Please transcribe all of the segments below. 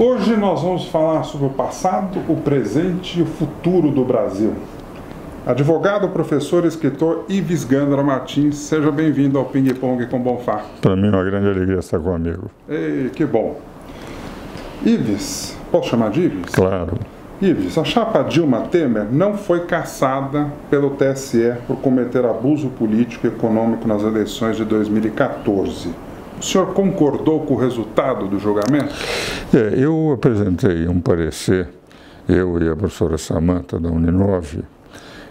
Hoje nós vamos falar sobre o passado, o presente e o futuro do Brasil. Advogado, professor e escritor Ives Gandra Martins, seja bem-vindo ao Ping Pong com Bonfá. Para mim é uma grande alegria estar com o amigo. Ei, que bom. Ives, posso chamar de Ives? Claro. Ives, a chapa Dilma Temer não foi cassada pelo TSE por cometer abuso político e econômico nas eleições de 2014. O senhor concordou com o resultado do julgamento? Eu apresentei um parecer, eu e a professora Samantha da Uninove,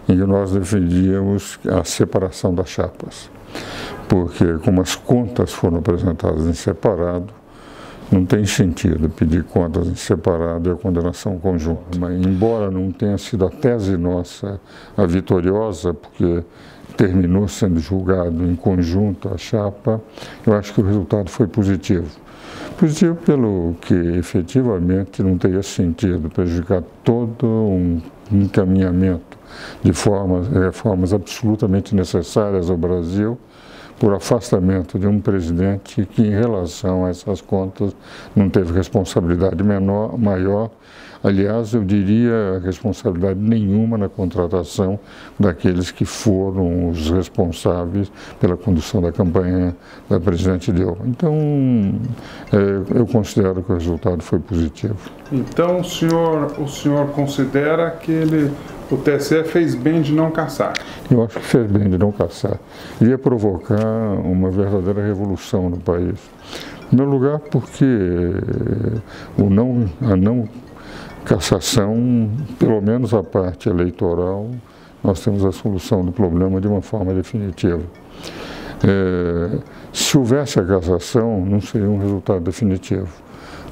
em que nós defendíamos a separação das chapas. Porque como as contas foram apresentadas em separado, não tem sentido pedir contas em separado e a condenação conjunta. Mas, embora não tenha sido a tese nossa a vitoriosa, porque terminou sendo julgado em conjunto a chapa, eu acho que o resultado foi positivo. Positivo pelo que efetivamente não teria sentido prejudicar todo um encaminhamento de reformas absolutamente necessárias ao Brasil, por afastamento de um presidente que, em relação a essas contas, não teve responsabilidade maior. Aliás, eu diria responsabilidade nenhuma na contratação daqueles que foram os responsáveis pela condução da campanha da presidente Dilma. Então, eu considero que o resultado foi positivo. Então, o senhor considera que o TSE fez bem de não cassar? Eu acho que fez bem de não cassar. Ia provocar uma verdadeira revolução no país. Em primeiro lugar, porque a não cassação, pelo menos a parte eleitoral, nós temos a solução do problema de uma forma definitiva. Se houvesse a cassação, não seria um resultado definitivo.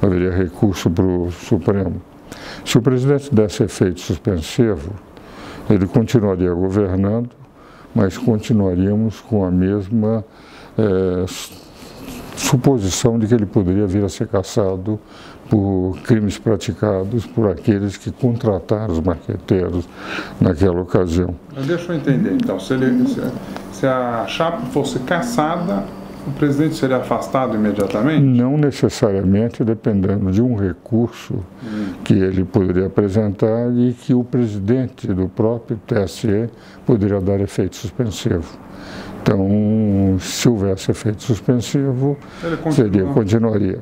Haveria recurso para o Supremo. Se o presidente desse efeito suspensivo, ele continuaria governando, mas continuaríamos com a mesma suposição de que ele poderia vir a ser cassado por crimes praticados por aqueles que contrataram os marqueteiros naquela ocasião. Deixa eu entender, então, se a chapa fosse cassada, o presidente seria afastado imediatamente? Não necessariamente, dependendo de um recurso que ele poderia apresentar e que o presidente do próprio TSE poderia dar efeito suspensivo. Então, se houvesse efeito suspensivo, continuaria.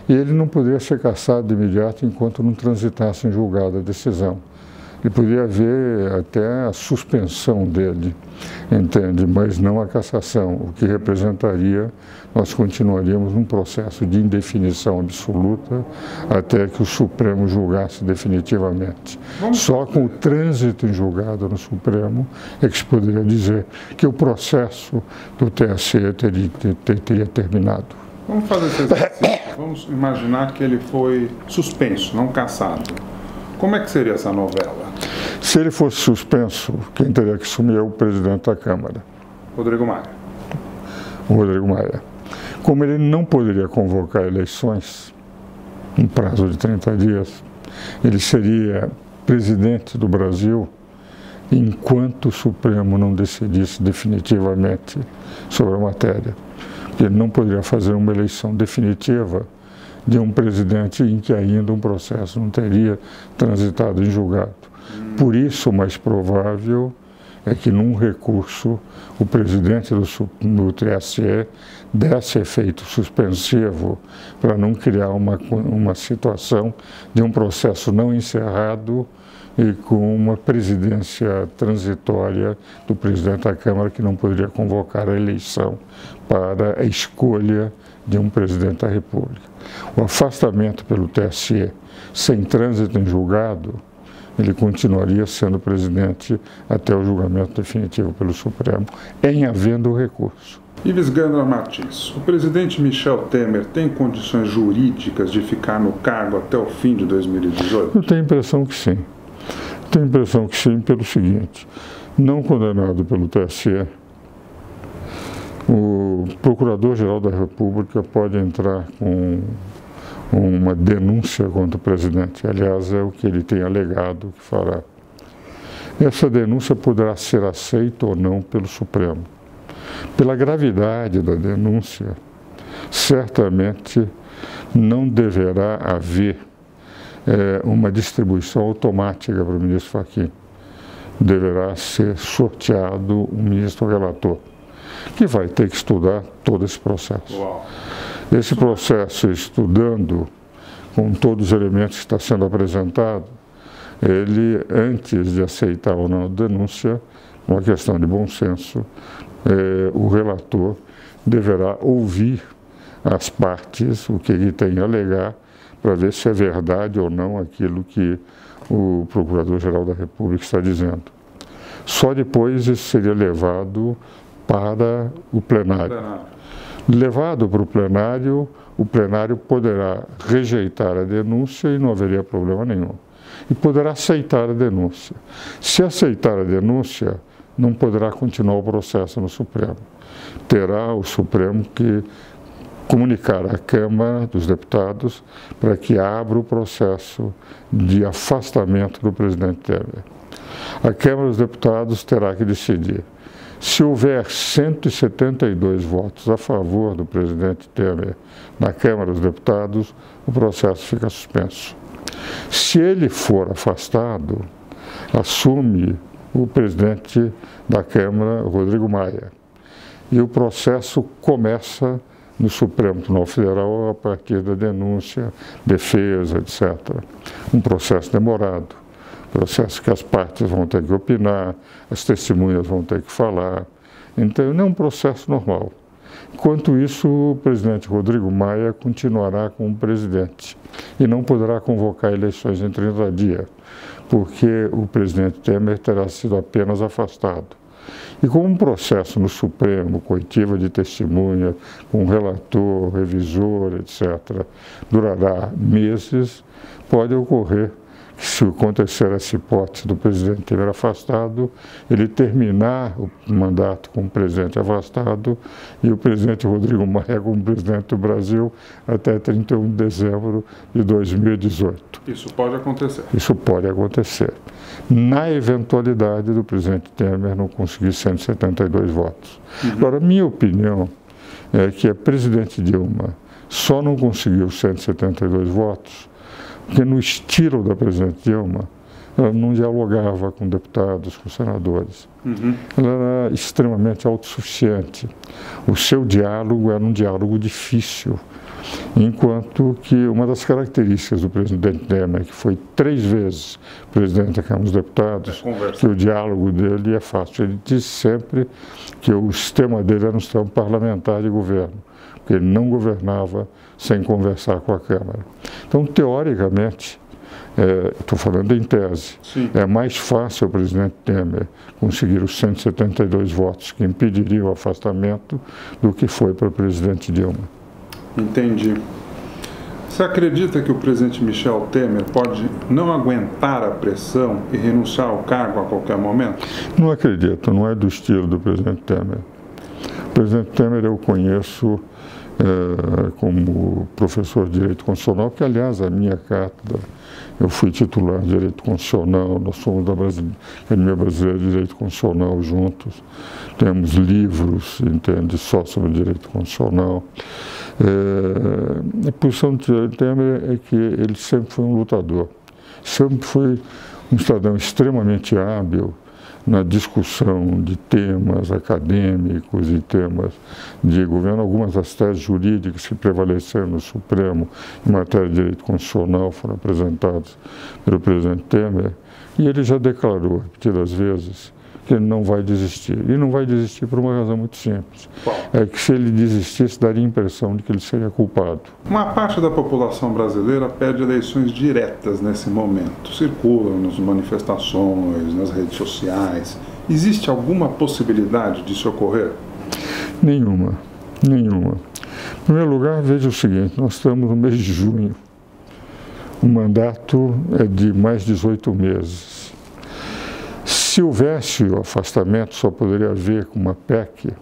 E ele não poderia ser cassado de imediato enquanto não transitasse em julgado a decisão. Ele poderia haver até a suspensão dele, entende? Mas não a cassação, o que representaria, nós continuaríamos num processo de indefinição absoluta até que o Supremo julgasse definitivamente. Só com o trânsito em julgado no Supremo é que se poderia dizer que o processo do TSE teria terminado. Vamos fazer esse exercício. Vamos imaginar que ele foi suspenso, não cassado. Como é que seria essa novela? Se ele fosse suspenso, quem teria que assumir é o presidente da Câmara. Rodrigo Maia. O Rodrigo Maia. Como ele não poderia convocar eleições em prazo de 30 dias, ele seria presidente do Brasil enquanto o Supremo não decidisse definitivamente sobre a matéria. Ele não poderia fazer uma eleição definitiva de um presidente em que ainda um processo não teria transitado em julgado. Por isso, o mais provável é que, num recurso, o presidente do TSE desse efeito suspensivo para não criar uma situação de um processo não encerrado e com uma presidência transitória do presidente da Câmara que não poderia convocar a eleição para a escolha de um presidente da República. O afastamento pelo TSE, sem trânsito em julgado, ele continuaria sendo presidente até o julgamento definitivo pelo Supremo, em havendo recurso. Ives Gandra Martins, o presidente Michel Temer tem condições jurídicas de ficar no cargo até o fim de 2018? Eu tenho a impressão que sim. Tenho a impressão que sim, pelo seguinte: não condenado pelo TSE, o Procurador-Geral da República pode entrar com uma denúncia contra o presidente. Aliás, é o que ele tem alegado que fará. Essa denúncia poderá ser aceita ou não pelo Supremo. Pela gravidade da denúncia, certamente não deverá haver uma distribuição automática para o ministro Fachin. Deverá ser sorteado um ministro relator, que vai ter que estudar todo esse processo. Uau. Esse processo, estudando com todos os elementos que está sendo apresentado, ele, antes de aceitar ou não a denúncia, uma questão de bom senso, o relator deverá ouvir as partes, o que ele tem a alegar, para ver se é verdade ou não aquilo que o Procurador-Geral da República está dizendo. Só depois isso seria levado para o plenário. Levado para o plenário poderá rejeitar a denúncia e não haveria problema nenhum. E poderá aceitar a denúncia. Se aceitar a denúncia, não poderá continuar o processo no Supremo. Terá o Supremo que comunicar à Câmara dos Deputados para que abra o processo de afastamento do presidente Temer. A Câmara dos Deputados terá que decidir. Se houver 172 votos a favor do presidente Temer na Câmara dos Deputados, o processo fica suspenso. Se ele for afastado, assume o presidente da Câmara, Rodrigo Maia, e o processo começa no Supremo Tribunal Federal a partir da denúncia, defesa, etc. Um processo demorado, processo que as partes vão ter que opinar, as testemunhas vão ter que falar. Então, não é um processo normal. Enquanto isso, o presidente Rodrigo Maia continuará como presidente e não poderá convocar eleições em 30 dias, porque o presidente Temer terá sido apenas afastado. E com um processo no Supremo, coitiva de testemunha, com relator, revisor, etc., durará meses, pode ocorrer que, se acontecer essa hipótese do presidente Temer afastado, ele terminar o mandato como presidente afastado e o presidente Rodrigo Maia como presidente do Brasil até 31 de dezembro de 2018. Isso pode acontecer? Isso pode acontecer. Na eventualidade do presidente Temer não conseguir 172 votos. Agora, minha opinião é que a presidente Dilma só não conseguiu 172 votos porque, no estilo da presidente Dilma, ela não dialogava com deputados, com senadores. Ela era extremamente autossuficiente. O seu diálogo era um diálogo difícil, enquanto que uma das características do presidente Temer, que foi 3 vezes presidente da Câmara dos Deputados, que o diálogo dele é fácil. Ele disse sempre que o sistema dele era um sistema parlamentar de governo, porque ele não governava sem conversar com a Câmara. Então, teoricamente, estou falando em tese, sim, é mais fácil o presidente Temer conseguir os 172 votos que impediriam o afastamento do que foi para o presidente Dilma. Entendi. Você acredita que o presidente Michel Temer pode não aguentar a pressão e renunciar ao cargo a qualquer momento? Não acredito, não é do estilo do presidente Temer. O presidente Temer eu conheço como professor de Direito Constitucional, que, aliás, a minha cátedra, eu fui titular de Direito Constitucional, nós somos da Academia Brasileira de Direito Constitucional juntos, temos livros, entende, só sobre Direito Constitucional. A posição do Temer é que ele sempre foi um lutador, sempre foi um cidadão extremamente hábil na discussão de temas acadêmicos e temas de governo. Algumas das teses jurídicas que prevaleceram no Supremo em matéria de direito constitucional foram apresentadas pelo presidente Temer, e ele já declarou repetidas vezes que ele não vai desistir. E não vai desistir por uma razão muito simples. É que, se ele desistisse, daria a impressão de que ele seria culpado. Uma parte da população brasileira pede eleições diretas nesse momento. Circulam nas manifestações, nas redes sociais. Existe alguma possibilidade disso ocorrer? Nenhuma. Nenhuma. Em primeiro lugar, veja o seguinte, nós estamos no mês de junho. O mandato é de mais de 18 meses. Se houvesse o afastamento, só poderia haver com uma PEC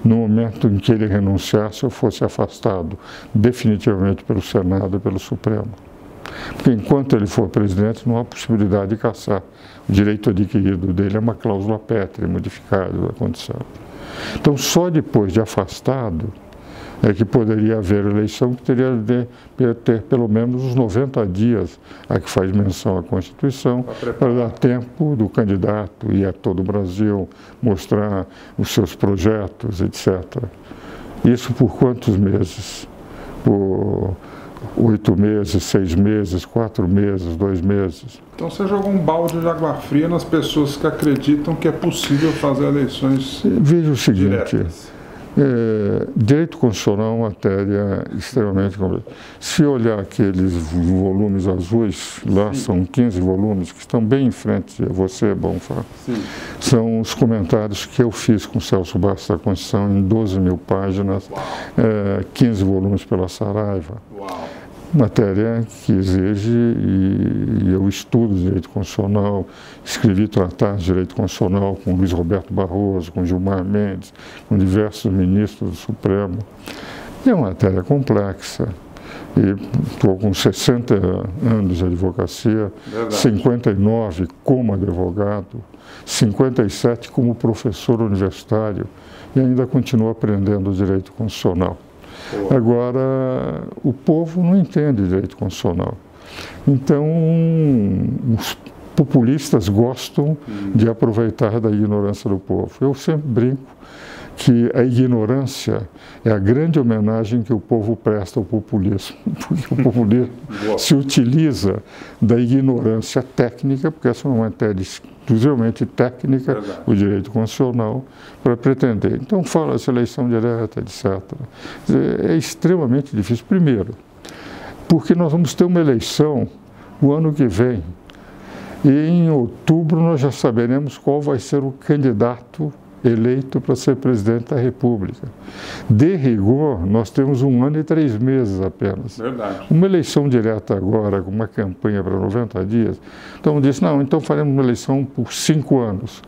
no momento em que ele renunciasse ou fosse afastado definitivamente pelo Senado e pelo Supremo. Porque, enquanto ele for presidente, não há possibilidade de cassar. O direito adquirido dele é uma cláusula pétrea, modificada da condição. Então, só depois de afastado é que poderia haver eleição que teria de ter pelo menos os 90 dias a que faz menção à Constituição, para dar tempo do candidato ir a todo o Brasil, mostrar os seus projetos, etc. Isso por quantos meses? Por 8 meses, 6 meses, 4 meses, 2 meses. Então você jogou um balde de água fria nas pessoas que acreditam que é possível fazer eleições Veja o seguinte, diretas. Direito constitucional é uma matéria extremamente complexa. Se olhar aqueles volumes azuis, lá são 15 volumes, que estão bem em frente a você, Bonfá. São os comentários que eu fiz com Celso Bastos da Constituição em 12 mil páginas, 15 volumes pela Saraiva. Uau. Matéria que exige, e eu estudo direito constitucional, escrevi tratados de direito constitucional com Luiz Roberto Barroso, com Gilmar Mendes, com diversos ministros do Supremo. É uma matéria complexa. E estou com 60 anos de advocacia, 59 como advogado, 57 como professor universitário, e ainda continuo aprendendo direito constitucional. Agora, o povo não entende direito constitucional. Então, os populistas gostam de aproveitar da ignorância do povo. Eu sempre brinco que a ignorância é a grande homenagem que o povo presta ao populismo, porque o populismo se utiliza da ignorância técnica, porque essa é uma matéria exclusivamente técnica, o direito constitucional, para pretender. Então fala-se eleição direta, etc. É extremamente difícil. Primeiro, porque nós vamos ter uma eleição o ano que vem, e em outubro nós já saberemos qual vai ser o candidato eleito para ser presidente da República. De rigor, nós temos 1 ano e 3 meses apenas. Verdade. Uma eleição direta agora, com uma campanha para 90 dias, então disse, não, então faremos uma eleição por 5 anos.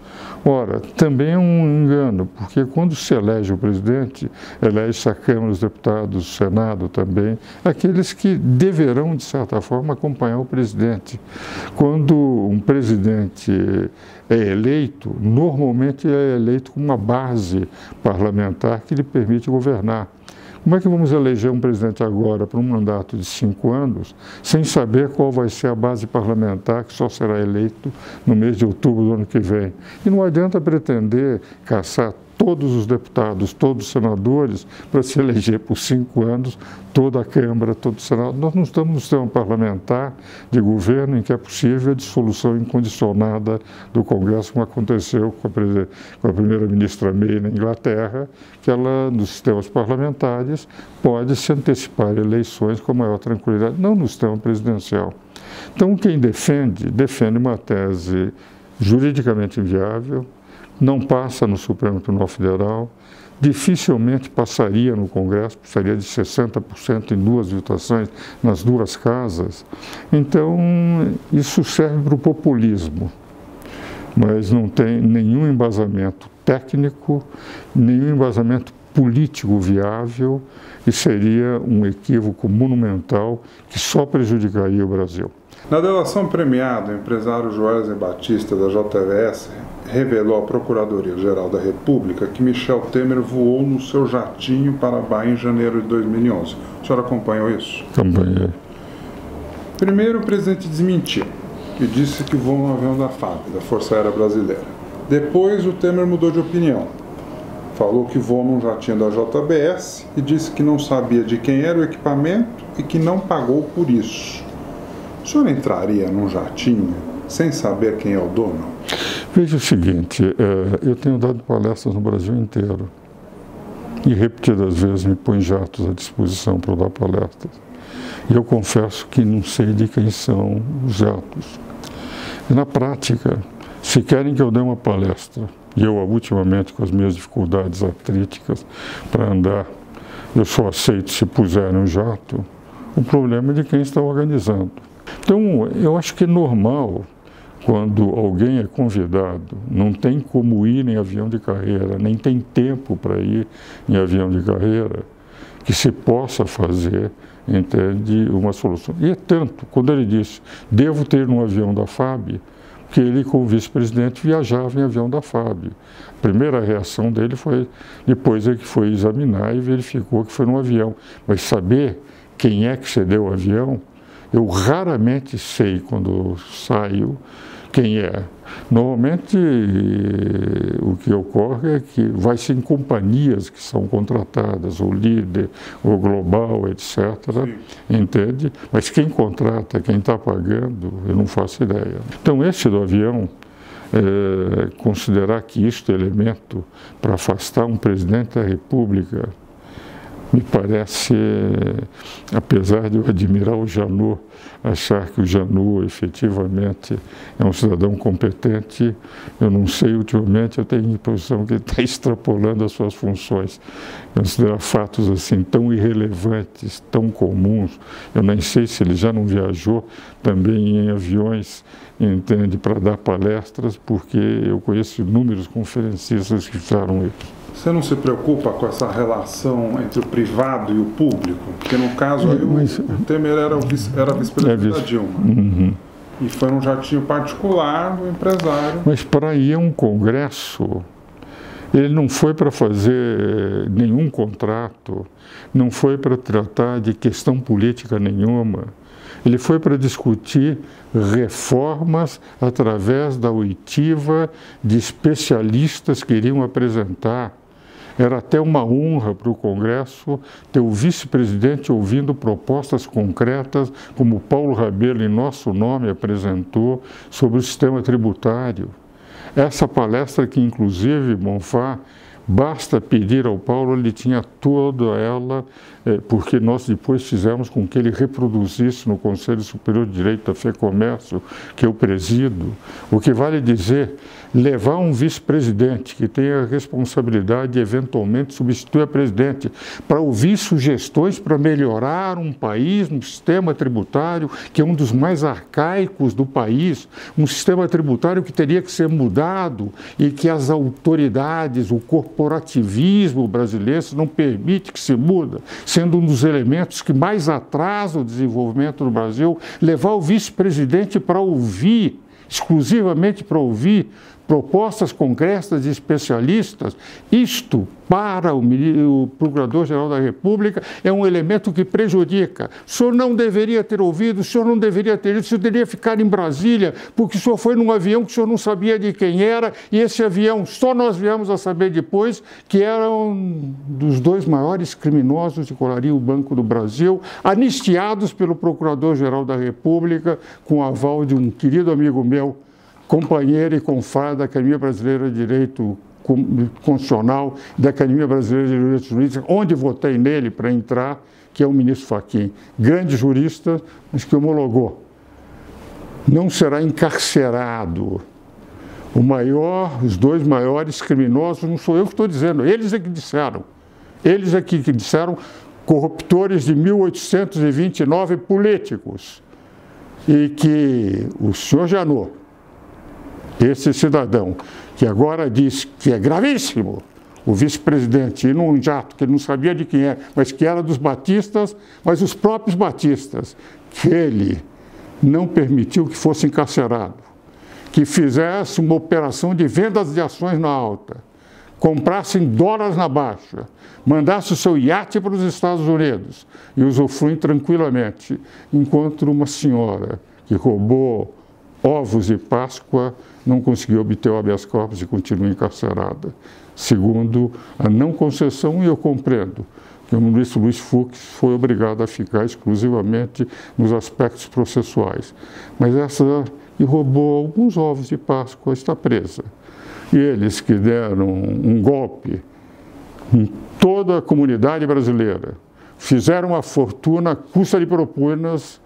Ora, também é um engano, porque quando se elege o presidente, elege-se a Câmara dos Deputados, o Senado também, aqueles que deverão, de certa forma, acompanhar o presidente. Quando um presidente é eleito, normalmente é eleito com uma base parlamentar que lhe permite governar. Como é que vamos eleger um presidente agora para um mandato de 5 anos, sem saber qual vai ser a base parlamentar que só será eleito no mês de outubro do ano que vem? E não adianta pretender caçar todos os deputados, todos os senadores, para se eleger por 5 anos, toda a Câmara, todo o Senado. Nós não estamos no sistema parlamentar de governo em que é possível a dissolução incondicionada do Congresso, como aconteceu com a primeira-ministra May na Inglaterra, que ela, nos sistemas parlamentares, pode se antecipar eleições com maior tranquilidade, não no sistema presidencial. Então, quem defende uma tese juridicamente inviável, não passa no Supremo Tribunal Federal, dificilmente passaria no Congresso, precisaria de 60% em 2 votações nas 2 casas. Então, isso serve para o populismo, mas não tem nenhum embasamento técnico, nenhum embasamento político viável, e seria um equívoco monumental que só prejudicaria o Brasil. Na delação premiada, o empresário Joesley Batista, da JBS, revelou à Procuradoria-Geral da República que Michel Temer voou no seu jatinho para a Bahia em janeiro de 2011. O senhor acompanhou isso? Acompanhei. Primeiro, o presidente desmentiu e disse que voou no avião da FAB, da Força Aérea Brasileira. Depois, o Temer mudou de opinião. Falou que voou num jatinho da JBS e disse que não sabia de quem era o equipamento e que não pagou por isso. O senhor entraria num jatinho sem saber quem é o dono? Veja o seguinte, eu tenho dado palestras no Brasil inteiro e repetidas vezes me põe jatos à disposição para dar palestras. E eu confesso que não sei de quem são os jatos. E na prática, se querem que eu dê uma palestra, e eu ultimamente com as minhas dificuldades artríticas para andar, eu só aceito se puserem um jato, o problema é de quem está organizando. Então, eu acho que é normal, quando alguém é convidado, não tem como ir em avião de carreira, nem tem tempo para ir em avião de carreira, que se possa fazer, entende, uma solução. E é tanto, quando ele disse, devo ter um avião da FAB, que ele, como vice-presidente, viajava em avião da FAB. A primeira reação dele foi, depois é que foi examinar e verificou que foi num avião. Mas saber quem é que cedeu o avião, eu raramente sei quando saio quem é. Normalmente, o que ocorre é que vai-se em companhias que são contratadas, o líder, o global, etc., entende? Mas quem contrata, quem está pagando, eu não faço ideia. Então, esse do avião, considerar que isto é elemento para afastar um presidente da República, me parece, apesar de eu admirar o Janot, achar que o Janot efetivamente é um cidadão competente, eu não sei, ultimamente eu tenho a impressão que ele está extrapolando as suas funções. Considerar fatos assim tão irrelevantes, tão comuns, eu nem sei se ele já não viajou também em aviões, entende, para dar palestras, porque eu conheço inúmeros conferencistas que fizeram isso. Você não se preocupa com essa relação entre o privado e o público? Porque no caso aí o Temer era vice-presidente da Dilma. Uhum. E foi num jatinho particular do empresário. Mas para ir a um congresso, ele não foi para fazer nenhum contrato, não foi para tratar de questão política nenhuma. Ele foi para discutir reformas através da oitiva de especialistas que iriam apresentar. Era até uma honra para o Congresso ter o vice-presidente ouvindo propostas concretas, como Paulo Rabelo, em nosso nome, apresentou sobre o sistema tributário. Essa palestra que, inclusive, Bonfá, basta pedir ao Paulo, ele tinha toda ela, porque nós depois fizemos com que ele reproduzisse no Conselho Superior de Direito da FEComércio, que eu presido, o que vale dizer, levar um vice-presidente que tem a responsabilidade de eventualmente substituir a presidente, para ouvir sugestões para melhorar um país, um sistema tributário que é um dos mais arcaicos do país, um sistema tributário que teria que ser mudado e que as autoridades, o corporativismo brasileiro não permite que se muda, sendo um dos elementos que mais atrasa o desenvolvimento do Brasil, levar o vice-presidente para ouvir, exclusivamente para ouvir, propostas concretas de especialistas, isto para o Procurador-Geral da República é um elemento que prejudica. O senhor não deveria ter ouvido, o senhor não deveria ter ido, o senhor deveria ficar em Brasília, porque o senhor foi num avião que o senhor não sabia de quem era, e esse avião, só nós viemos a saber depois, que era um dos dois maiores criminosos que colariam o Banco do Brasil, anistiados pelo Procurador-Geral da República, com o aval de um querido amigo meu, companheiro e confrade da Academia Brasileira de Direito Constitucional, da Academia Brasileira de Direito Jurídico, onde votei nele para entrar, que é o ministro Fachin. Grande jurista, mas que homologou. Não será encarcerado. Os dois maiores criminosos, não sou eu que estou dizendo, eles é que disseram. Eles é que disseram, corruptores de 1829 políticos. E que o senhor Janot, esse cidadão, que agora diz que é gravíssimo, o vice-presidente, ir num jato que ele não sabia de quem é, mas que era dos batistas, mas os próprios batistas, que ele não permitiu que fosse encarcerado, que fizesse uma operação de vendas de ações na alta, comprasse em dólares na baixa, mandasse o seu iate para os Estados Unidos e usufruem tranquilamente, enquanto uma senhora que roubou ovos de Páscoa não conseguiu obter o habeas corpus e continua encarcerada. Segundo a não concessão, e eu compreendo que o ministro Luiz Fux foi obrigado a ficar exclusivamente nos aspectos processuais. Mas essa que roubou alguns ovos de Páscoa está presa. E eles que deram um golpe em toda a comunidade brasileira, fizeram uma fortuna à custa de propinas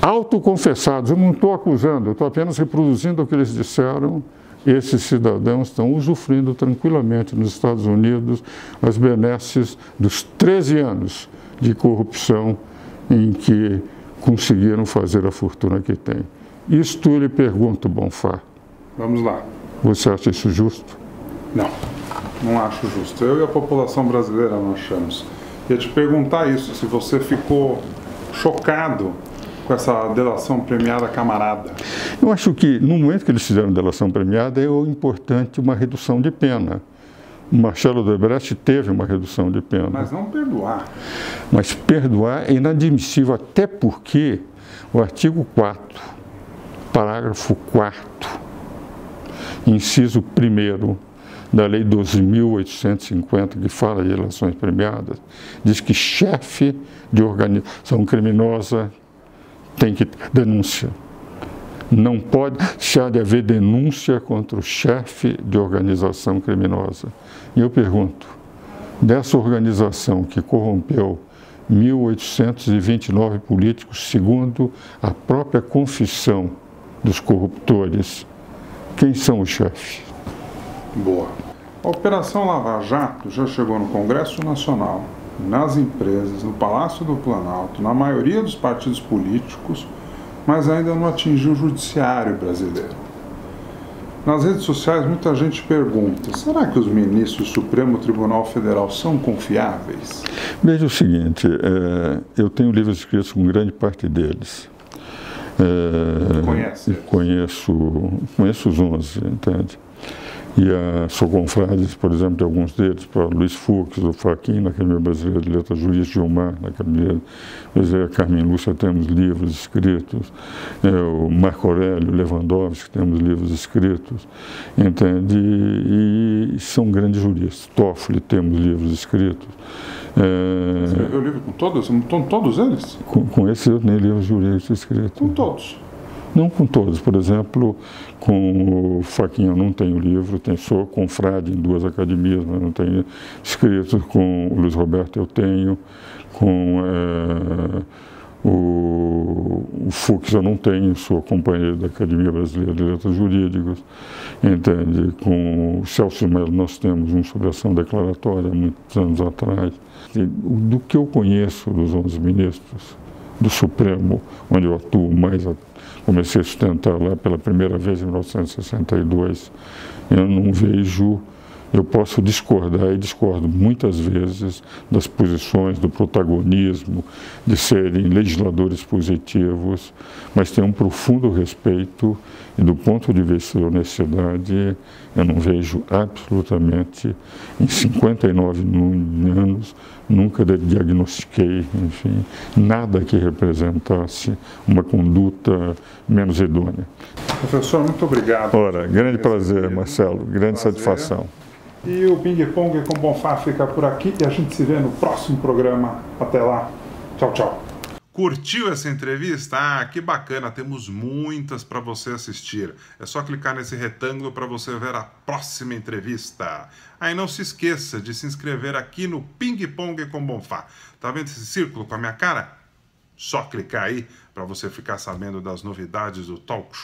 autoconfessados. Eu não estou acusando, eu estou apenas reproduzindo o que eles disseram. Esses cidadãos estão usufruindo tranquilamente nos Estados Unidos as benesses dos 13 anos de corrupção em que conseguiram fazer a fortuna que têm. Isto eu lhe pergunto, Bonfá. Vamos lá. Você acha isso justo? Não, não acho justo. Eu e a população brasileira não achamos. Ia te perguntar isso, se você ficou chocado com essa delação premiada camarada? Eu acho que, no momento que eles fizeram delação premiada, é importante uma redução de pena. O Marcelo Odebrecht teve uma redução de pena. Mas não perdoar. Mas perdoar é inadmissível, até porque o artigo 4º, parágrafo 4º, inciso 1º da Lei 12.850, que fala de delações premiadas, diz que chefe de organização criminosa tem que ter denúncia. Não pode deixar de haver denúncia contra o chefe de organização criminosa. E eu pergunto, dessa organização que corrompeu 1.829 políticos, segundo a própria confissão dos corruptores, quem são os chefes? Boa. A Operação Lava Jato já chegou no Congresso Nacional, nas empresas, no Palácio do Planalto, na maioria dos partidos políticos, mas ainda não atingiu o judiciário brasileiro. Nas redes sociais, muita gente pergunta, será que os ministros do Supremo Tribunal Federal são confiáveis? Veja o seguinte, eu tenho livros escritos com grande parte deles. Conheço os 11, entende? E sou confrade, por exemplo, de alguns deles, para Luiz Fux, do Fachin, na Academia Brasileira de Letras, Juiz Gilmar, na Academia Brasileira, Carmen Lúcia, temos livros escritos, o Marco Aurélio Lewandowski, temos livros escritos, entende? E são grandes juristas. Toffoli, temos livros escritos. Você escreveu livro com todos? Com todos eles? Com esses eu tenho livros jurídicos escritos. Com todos? Não com todos, por exemplo, com o Fachin eu não tenho livro, sou confrade em 2 academias, mas não tenho escrito. Com o Luiz Roberto eu tenho, com o Fux eu não tenho, sou companheiro da Academia Brasileira de Letras Jurídicas, entende? Com o Celso Melo nós temos um sobre ação declaratória há muitos anos atrás. Do que eu conheço dos 11 ministros do Supremo, onde eu atuo mais, comecei a sustentar lá pela primeira vez em 1962, eu não vejo, eu posso discordar e discordo muitas vezes das posições, do protagonismo, de serem legisladores positivos, mas tenho um profundo respeito e do ponto de vista da honestidade, eu não vejo absolutamente, em 59 anos, nunca diagnostiquei, enfim, nada que representasse uma conduta menos idônea. Professor, muito obrigado. Ora, grande prazer, Marcelo, grande satisfação. E o Ping Pong com Bonfá fica por aqui e a gente se vê no próximo programa. Até lá. Tchau, tchau. Curtiu essa entrevista? Ah, que bacana, temos muitas para você assistir. É só clicar nesse retângulo para você ver a próxima entrevista. Aí não se esqueça de se inscrever aqui no Ping Pong com Bonfá. Tá vendo esse círculo com a minha cara? Só clicar aí para você ficar sabendo das novidades do talk show.